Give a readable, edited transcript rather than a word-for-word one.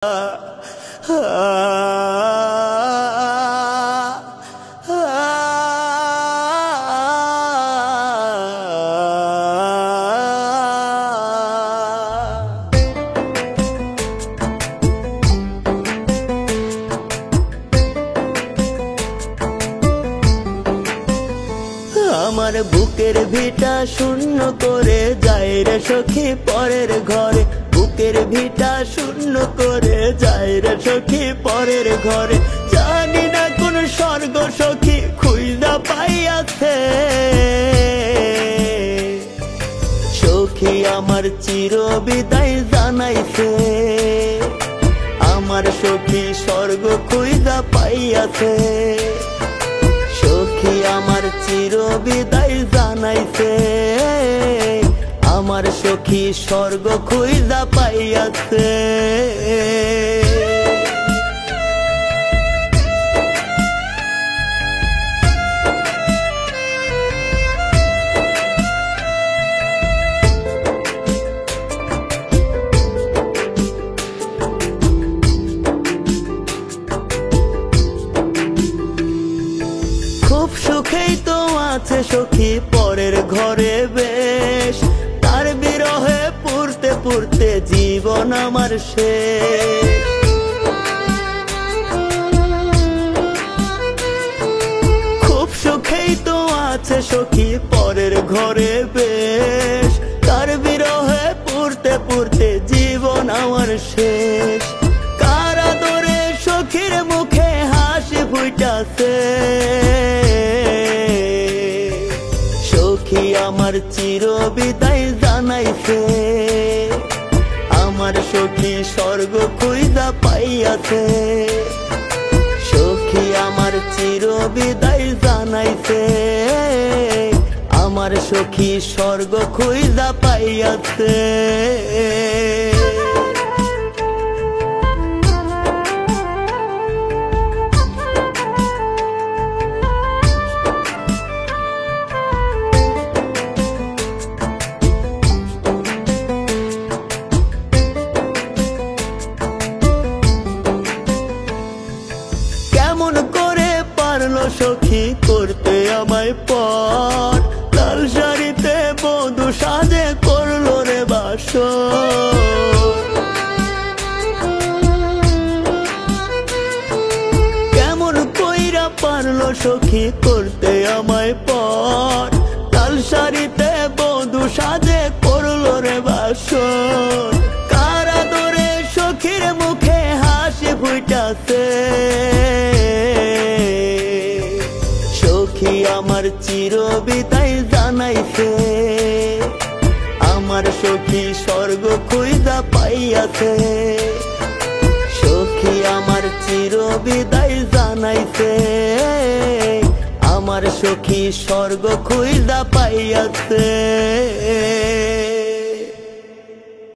আমার বুকের ভিটা শূন্য করে যায় রে সখী পরের ঘরে, বুকের ভিটা শূন্য করে যায় রে সখী পরের ঘরে। জানি না কোন স্বর্গ সখী খুঁজা পাইয়াছে, সখী আমার চির বিদায় জানাইছে। আমার সখী স্বর্গ খুঁজা পাইয়াছে, সখী আমার চির বিদায় জানাইছে। আমার সখী স্বর্গ খুঁজা পাইয়াছে। খুব সুখেই তো আছে সখী পরের ঘরে বেশ, তার বিরহে পুরতে পুরতে জীবন আমার শেষ। খুব সুখেই তো আছে সখী পরের ঘরে বেশ, তার বিরহে পুরতে পুরতে জীবন আমার শেষ। কার আদরে সখীর মুখে হাসি ফুটাছে, সখী আমার চির বিদায় জানাইছে। আমার সখী স্বর্গ খুঁজা পাইয়াছে, সখী আমার চির বিদায় জানাইছে। আমার সখী স্বর্গ খুঁজা পাইয়াছে। কেমন করে পারলো সখী করতে আমায় পর, লাল শাড়িতে বধূ সাজে করলো রে বাসর। কেমন কইরা পারলো সখী করতে আমায় পর, লাল শাড়িতে বধূ সাজে করলো রে বাসর। কার আদরে সখীর মুখে হাসি ফুটাছে, সখী আমার চির বিদায় জানাইছে। আমার সখী স্বর্গ খুঁজা পাইয়াছে, সখী আমার চির বিদায় জানাইছে। আমার সখী স্বর্গ খুঁজা পাইয়াছে।